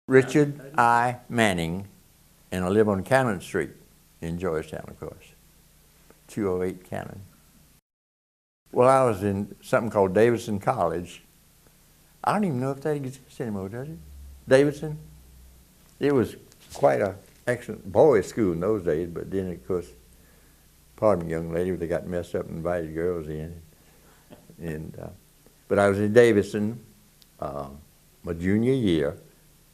Richard I. Manning, and I live on Cannon Street in Georgetown, of course, 208 Cannon. Well, I was in something called Davidson College. I don't even know if that exists anymore, does it? Davidson? It was quite an excellent boys' school in those days, but then, of course, pardon me, young lady, they got messed up and invited girls in. But I was in Davidson my junior year.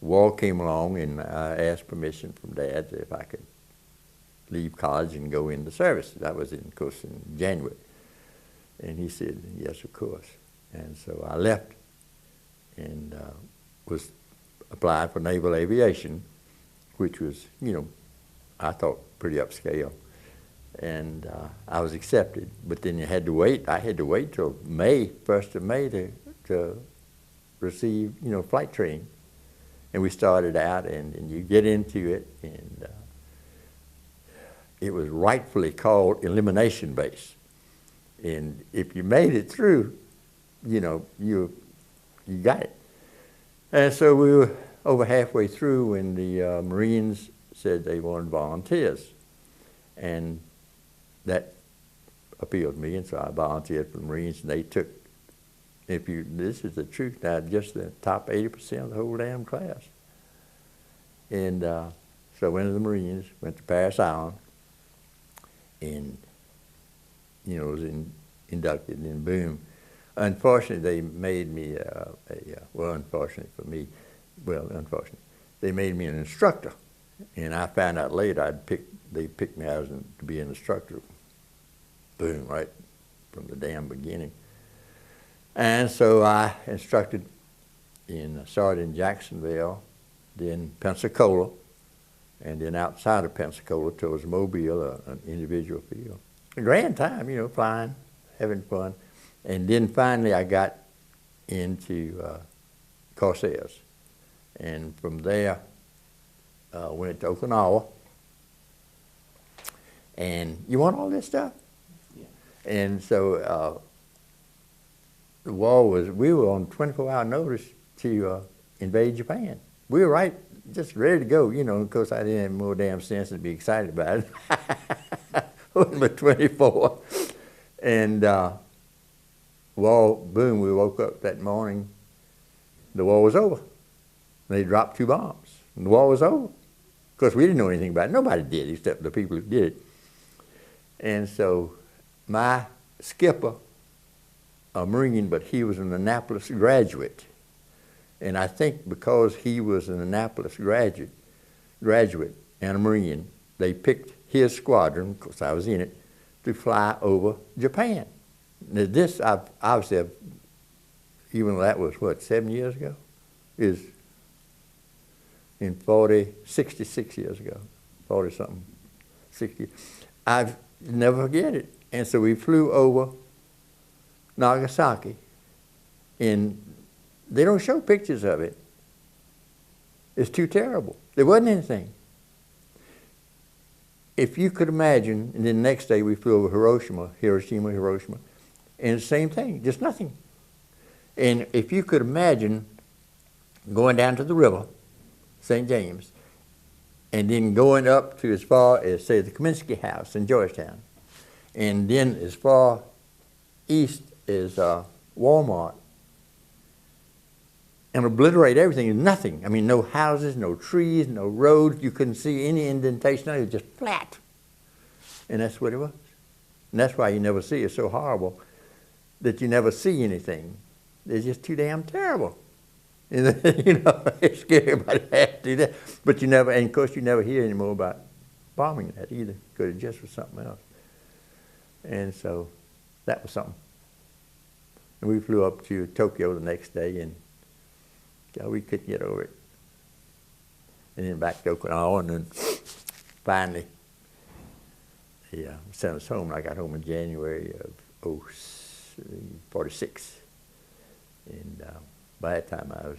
War came along, and I asked permission from Dad if I could leave college and go into service. That was, of course, in January. And he said, yes, of course. And so I left and was applied for naval aviation, which was, you know, I thought pretty upscale. And I was accepted, but then you had to wait. I had to wait till May, 1st of May to receive, you know, flight training. And we started out, and you get into it, and it was rightfully called elimination base. And if you made it through, you know, you got it. And so we were over halfway through when the Marines said they wanted volunteers. And that appealed to me, and so I volunteered for the Marines, and they took, this is the truth now, just the top 80% of the whole damn class. And so I went to the Marines, went to Paris Island, and, you know, was inducted, and then boom. Unfortunately, they made me well, unfortunately for me, well, unfortunately, they made me an instructor. And I found out later they picked me out to be an instructor. Boom, right from the damn beginning. And so I instructed started in Jacksonville, then Pensacola, and then outside of Pensacola towards Mobile, an individual field. A grand time, you know, flying, having fun. And then finally I got into Corsairs. And from there, went to Okinawa. And you want all this stuff? Yeah. And so the war was, we were on 24-hour notice to invade Japan. We were just ready to go, you know. Of course, I didn't have more damn sense to be excited about it. I wasn't but 24. And war, boom, we woke up that morning, the war was over. They dropped 2 bombs, and the war was over. Of course, we didn't know anything about it. Nobody did except the people who did it. And so my skipper, a Marine, but he was an Annapolis graduate. And I think because he was an Annapolis graduate and a Marine, they picked his squadron, of course I was in it, to fly over Japan. Now this, obviously, even though that was, what, 7 years ago? Is in 66 years ago, 40-something, 60. I've never forget it. And so we flew over Nagasaki, and they don't show pictures of it. It's too terrible. There wasn't anything. If you could imagine, and then the next day we flew over Hiroshima, and the same thing, just nothing. And if you could imagine going down to the river, St. James, and then going up to as far as, say, the Kaminsky House in Georgetown, and then as far east as Walmart, and obliterate everything, is nothing. I mean, no houses, no trees, no roads. You couldn't see any indentation. It was just flat. And that's what it was. And that's why you never see it. It's so horrible that you never see anything. It's just too damn terrible. And, you know, it's scary, everybody has to do that. But you never, and of course you never hear any more about bombing that either, because it just was something else. And so that was something. And we flew up to Tokyo the next day, and we couldn't get over it. And then back to Okinawa, and then finally they sent us home. I got home in January of 46. And by that time I was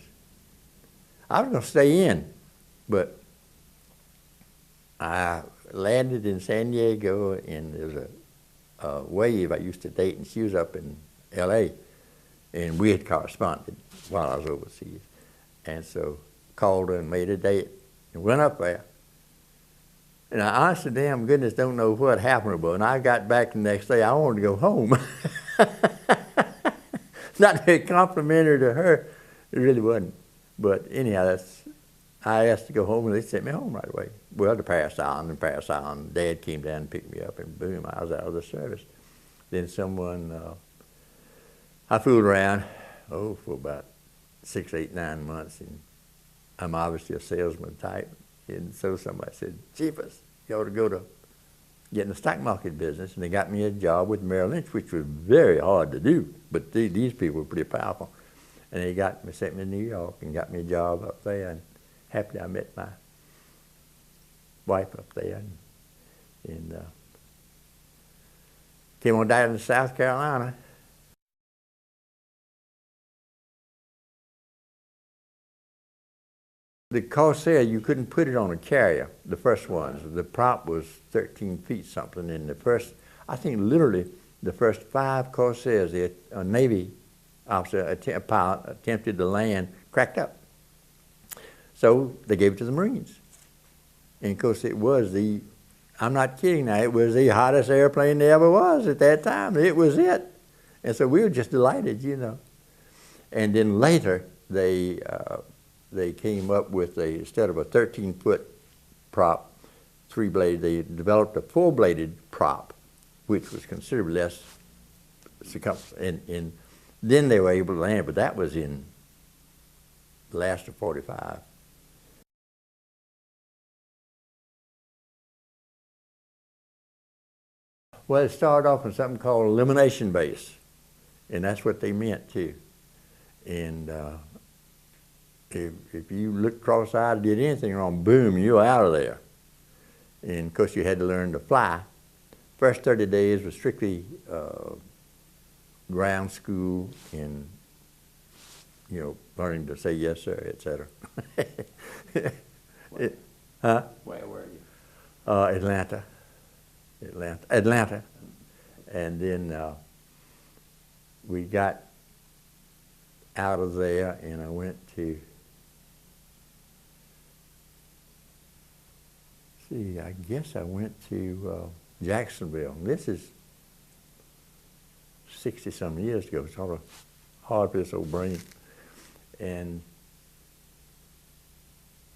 going to stay in, but I landed in San Diego, and there was a wave I used to date, and she was up in L.A., and we had corresponded while I was overseas. And so called her and made a date and went up there. And I honestly, damn goodness, don't know what happened, but when I got back the next day, I wanted to go home. Not very complimentary to her, it really wasn't. But anyhow, I asked to go home, and they sent me home right away. Well, to pass on. Dad came down and picked me up, and boom, I was out of the service. Then I fooled around, for about 6, 8, 9 months, and I'm obviously a salesman type. And so somebody said, Jeepers, you ought to go to get in the stock market business. And they got me a job with Merrill Lynch, which was very hard to do. But these people were pretty powerful. And they sent me to New York and got me a job up there. And happy I met my wife up there. And came on down to South Carolina. The Corsair, you couldn't put it on a carrier, the first ones. The prop was 13 feet something. And the first, I think literally the first 5 Corsairs, a Navy officer, pilot, attempted to land, cracked up. So they gave it to the Marines. And of course it was I'm not kidding now, it was the hottest airplane there ever was at that time. It was it. And so we were just delighted, you know. And then later they came up with instead of a 13-foot prop, 3-bladed, they developed a 4-bladed prop, which was considerably less circumference. And then they were able to land, but that was in the last of 45. Well, it started off in something called elimination base, and that's what they meant too. And if you looked cross-eyed, did anything wrong, boom, you were out of there. And of course, you had to learn to fly. First 30 days was strictly ground school and, you know, learning to say yes, sir, etc. Where were you? Atlanta. And then we got out of there, and I went to, I guess I went to Jacksonville. And this is 60-some years ago. It's sort of hard for this old brain. And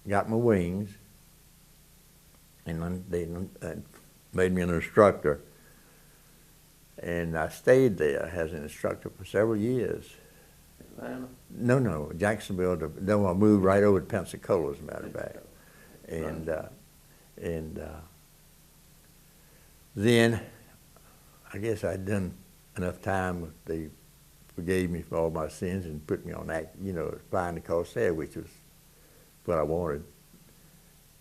got my wings, and they made me an instructor. And I stayed there as an instructor for several years. Atlanta? No, Jacksonville. Then I moved right over to Pensacola, as a matter of fact. And then I guess I'd done enough time. They forgave me for all my sins and put me on that, you know, flying the Corsair, which was what I wanted.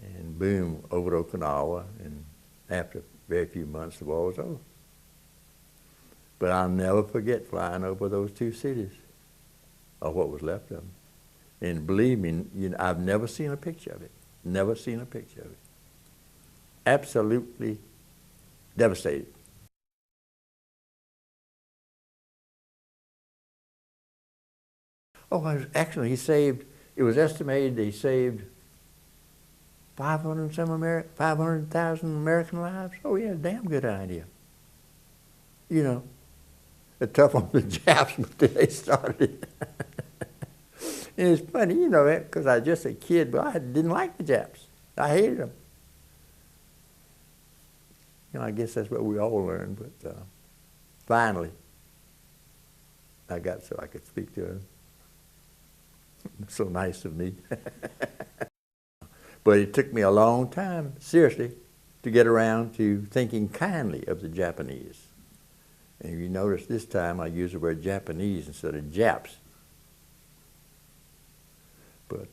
And boom, over to Okinawa, and after very few months, the war was over. But I'll never forget flying over those 2 cities, or what was left of them. And believe me, you know, I've never seen a picture of it. Never seen a picture of it. Absolutely devastated. Oh, actually, it was estimated he saved 500,000 American lives. Oh, yeah, damn good idea. You know, it's tough on the Japs, but they started it. And it's funny, you know, because I was just a kid, but I didn't like the Japs. I hated them. You know, I guess that's what we all learned, but finally, I got so I could speak to him. So nice of me. But it took me a long time, seriously, to get around to thinking kindly of the Japanese. And you notice this time I use the word Japanese instead of Japs. But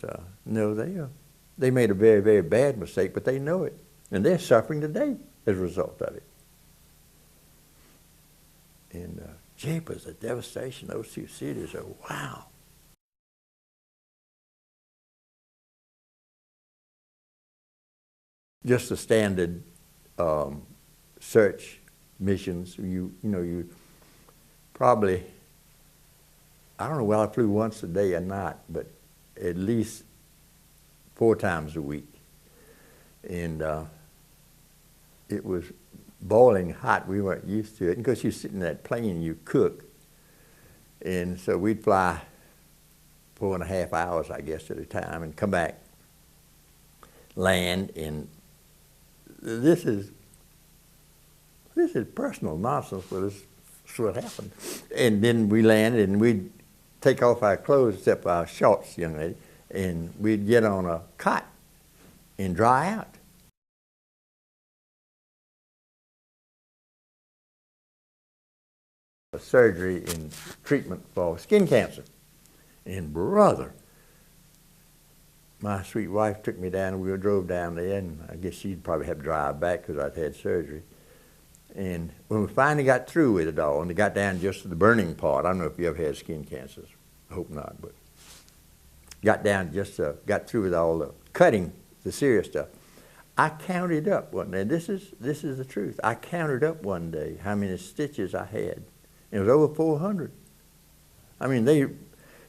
no, they made a very, very bad mistake, but they know it. And they're suffering today as a result of it. And jeepers, the devastation of those 2 cities are wow. Just the standard search missions. You probably, I don't know whether I flew once a day or not, but at least 4 times a week. And it was boiling hot. We weren't used to it. And because you sit in that plane and you cook. And so we'd fly 4.5 hours, I guess, at a time and come back, land, and this is personal nonsense, but it's what happened. And then we landed and we'd take off our clothes except for our shorts, young lady, and we'd get on a cot and dry out. A surgery and treatment for skin cancer. And brother, my sweet wife took me down and we drove down there, and I guess she'd probably have to drive back because I'd had surgery. And when we finally got through with it all, and they got down just to the burning part, I don't know if you ever had skin cancers, I hope not, but got down just got through with all the cutting, the serious stuff. I counted up one day, and this is the truth. I counted up one day how many stitches I had. It was over 400. I mean,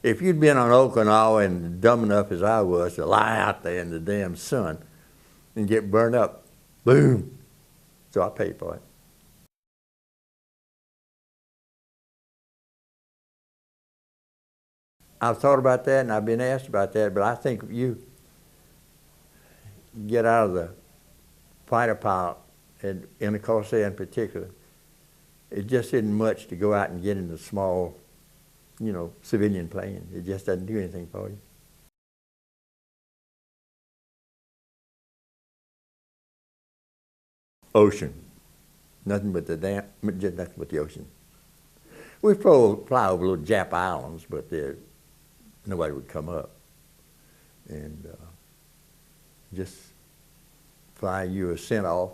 if you'd been on Okinawa and dumb enough as I was to lie out there in the damn sun and get burned up, boom. So I paid for it. I've thought about that and I've been asked about that, but I think if you get out of the fighter pilot, and in the Corsair in particular, it just isn't much to go out and get in the small, civilian plane. It just doesn't do anything for you. Ocean. Nothing but just nothing but the ocean. We fly over little Jap islands, but nobody would come up. And just fly, you were sent off,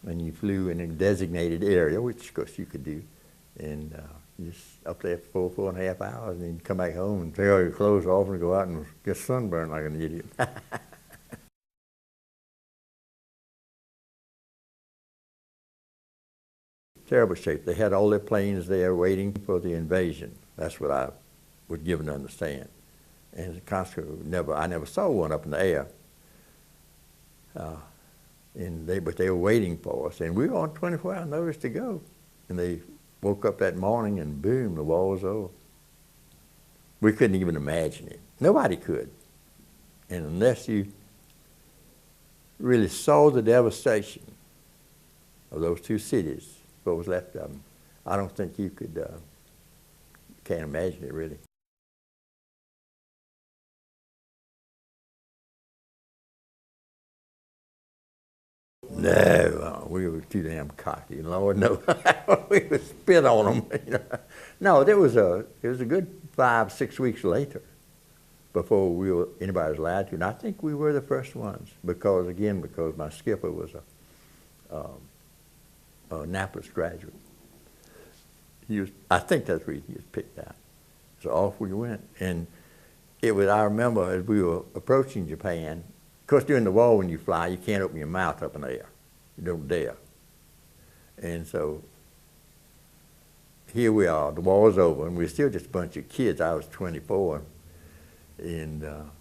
and you flew in a designated area, which of course you could do, and just up there for 4.5 hours, and then come back home and take all your clothes off and go out and get sunburned like an idiot. Terrible shape. They had all their planes there waiting for the invasion. That's what I was given to understand. And as a conscript, I never saw one up in the air. But they were waiting for us, and we were on 24-hour notice to go. And they woke up that morning, and boom, the war was over. We couldn't even imagine it. Nobody could. And unless you really saw the devastation of those 2 cities, what was left of them, I don't think you can't imagine it really. No, we were too damn cocky. Lord, no, we would spit on them. No, it was a good 5-6 weeks later before anybody was allowed to. And I think we were the first ones because my skipper was a Annapolis graduate. I think that's where he was picked out. So off we went, and I remember as we were approaching Japan. Of course, during the war, when you fly, you can't open your mouth up in the air. You don't dare. And so here we are. The war's over, and we're still just a bunch of kids. I was 24, and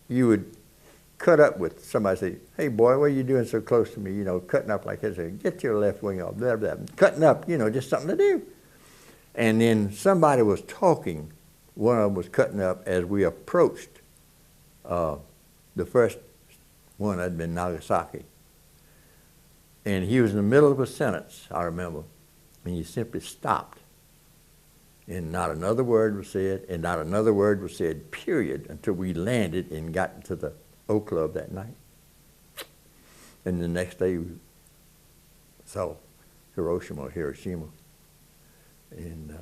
you would cut up with somebody, say, "Hey, boy, what are you doing so close to me?" Cutting up like this. Get your left wing off. Blah, blah. Cutting up, just something to do. And then somebody was talking. One of them was cutting up as we approached the first one had been Nagasaki. And he was in the middle of a sentence, I remember, and he simply stopped. And not another word was said, and not another word was said, period, until we landed and got to the O Club that night. And the next day we saw Hiroshima. And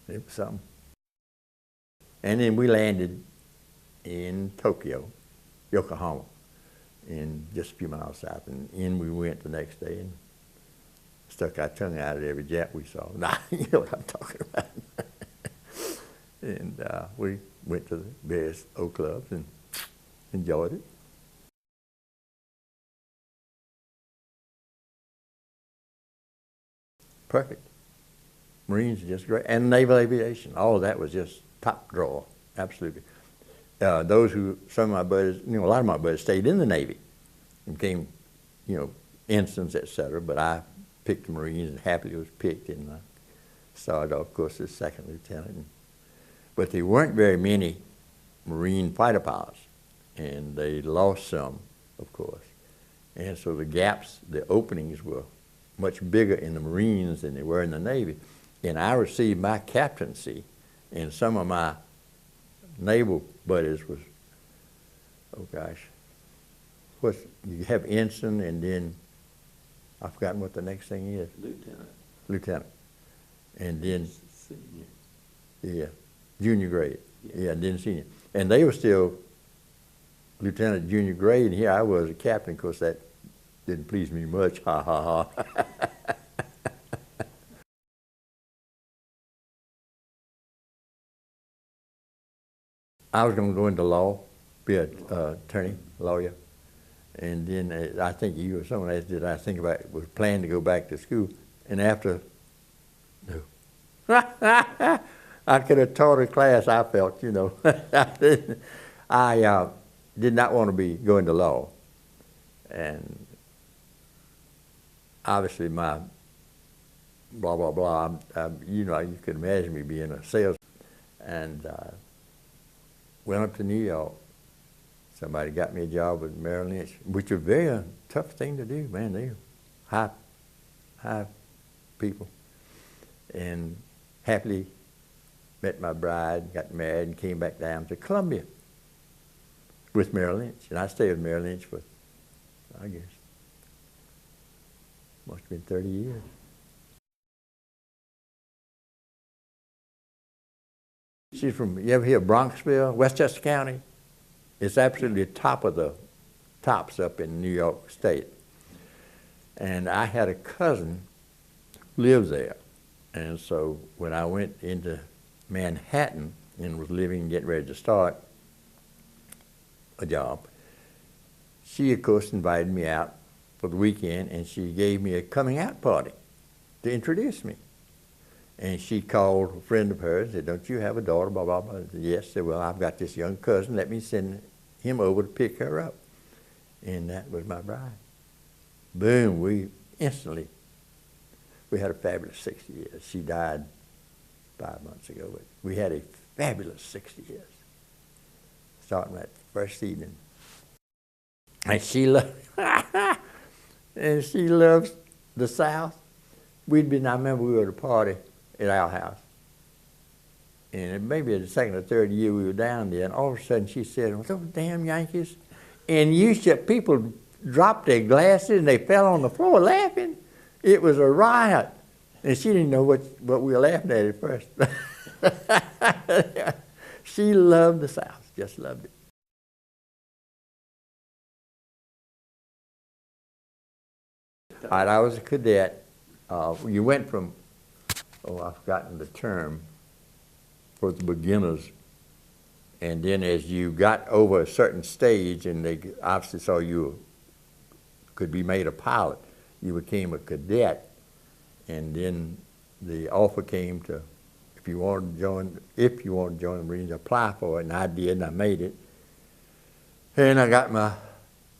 it was something. And then we landed in Tokyo, Yokohama, and just a few miles south. And in we went the next day and stuck our tongue out at every Jap we saw. Nah, you know what I'm talking about. And we went to the various O Clubs and enjoyed it. Perfect. Marines are just great. And naval aviation, all of that was just top drawer, absolutely. some of my buddies, a lot of my buddies stayed in the Navy and became, ensigns, etc. But I picked the Marines and happily was picked, and I started off, of course, as second lieutenant. But there weren't very many Marine fighter pilots, and they lost some, of course. And so the gaps, the openings were much bigger in the Marines than they were in the Navy. And I received my captaincy, and some of my naval buddies was, oh gosh, you have ensign, and then I've forgotten what the next thing is. Lieutenant. And then Senior. yeah, junior grade. Yeah, and then senior. And they were still lieutenant, junior grade, and here I was a captain. Of course, that didn't please me much. Ha ha ha. I was going to go into law, be an attorney, lawyer, and then I think you or someone else did. I think about it, was planning to go back to school, and after, no. I could have taught a class. I felt, I did not want to be going to law, and obviously my blah blah blah. You could imagine me being a salesman, and went up to New York. Somebody got me a job with Merrill Lynch, which was a very tough thing to do, man. They're high people. And happily met my bride, got married, and came back down to Columbia with Merrill Lynch. And I stayed with Merrill Lynch for, I guess, must have been 30 years. She's from, you ever hear of Bronxville, Westchester County? It's absolutely top of the tops up in New York State. And I had a cousin who lives there. And so when I went into Manhattan and was getting ready to start a job, she, of course, invited me out for the weekend, and she gave me a coming out party to introduce me. And she called a friend of hers, said, "Don't you have a daughter, blah, blah, blah?" I said, "Yes." Said, "Well, I've got this young cousin. Let me send him over to pick her up." And that was my bride. Boom, we had a fabulous 60 years. She died 5 months ago, but we had a fabulous 60 years, starting that first evening. And she loved, and she loves the South. I remember we were at a party at our house, and maybe the second or third year we were down there, and all of a sudden she said, "Well, those damn Yankees," and people dropped their glasses and they fell on the floor laughing. It was a riot, and she didn't know what we were laughing at first. She loved the South, just loved it. All right, I was a cadet. You went from, I've forgotten the term, for the beginners, and then as you got over a certain stage and they obviously saw you could be made a pilot, you became a cadet, and then the offer came to, if you wanted to join the Marines, apply for it, and I did, and I made it. And I got my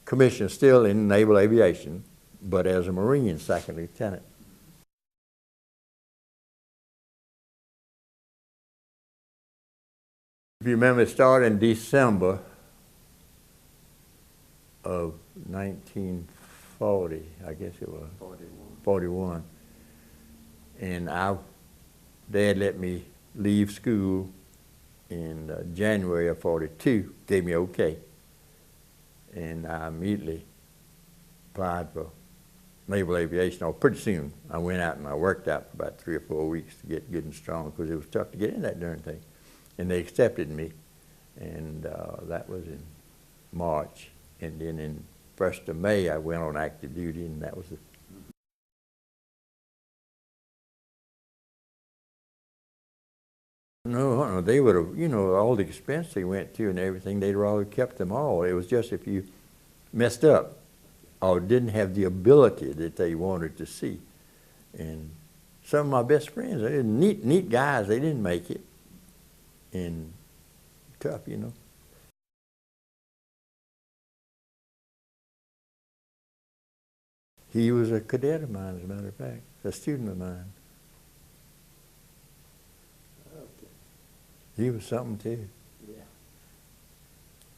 commission still in naval aviation, but as a Marine, second lieutenant. If you remember, it started in December of 1940, I guess it was. 41. And Dad let me leave school in January of 42, gave me okay. And I immediately applied for naval aviation. Pretty soon I went out and I worked out for about 3 or 4 weeks to get good and strong, because it was tough to get in that darn thing. And they accepted me, and that was in March. And then in 1st of May, I went on active duty, and that was it. No, they would have, all the expense they went to and everything, they'd rather kept them all. It was just if you messed up or didn't have the ability that they wanted to see. And some of my best friends, they were neat guys, they didn't make it. And tough, He was a cadet of mine, as a matter of fact, a student of mine. Okay. He was something too. Yeah.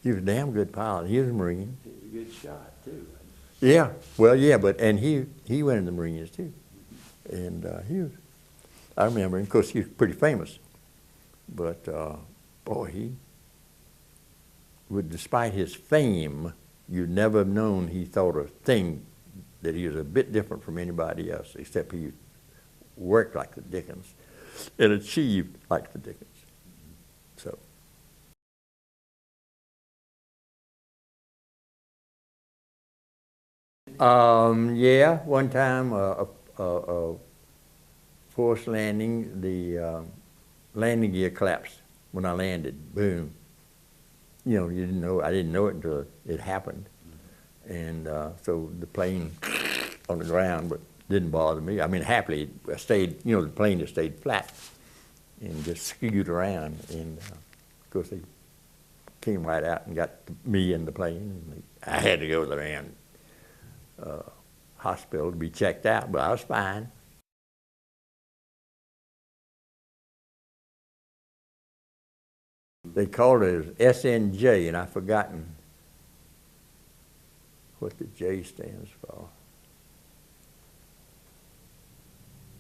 He was a damn good pilot. He was a Marine. He was a good shot too. Yeah, well, yeah, but and he went in the Marines too, and he was. I remember him. Of course, he was pretty famous, but boy, he would, despite his fame, you'd never have known he thought a thing that he was a bit different from anybody else, except he worked like the Dickens and achieved like the Dickens. So. Yeah, one time a forced landing, the landing gear collapsed when I landed. Boom. You know, you didn't know. I didn't know it until it happened, and so the plane on the ground, but didn't bother me. I mean, happily I stayed. You know, the plane just stayed flat and just skewed around, and of course they came right out and got me in the plane, and I had to go to the man. Hospital to be checked out, but I was fine. They called it as SNJ, and I've forgotten what the J stands for.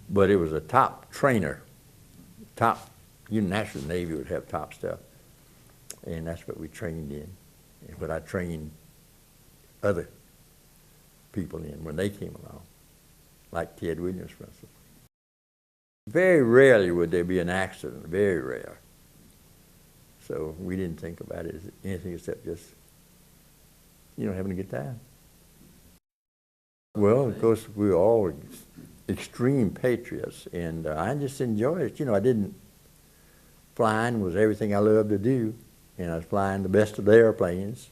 But it was a top trainer, top, National Navy would have top stuff, and that's what we trained in. But I trained other people in when they came along, like Ted Williams, for instance. Very rarely would there be an accident, very rare. So we didn't think about it as anything except just, having a good time. Well, of course, we were all extreme patriots, and I just enjoyed it. Flying was everything I loved to do, and I was flying the best of the airplanes.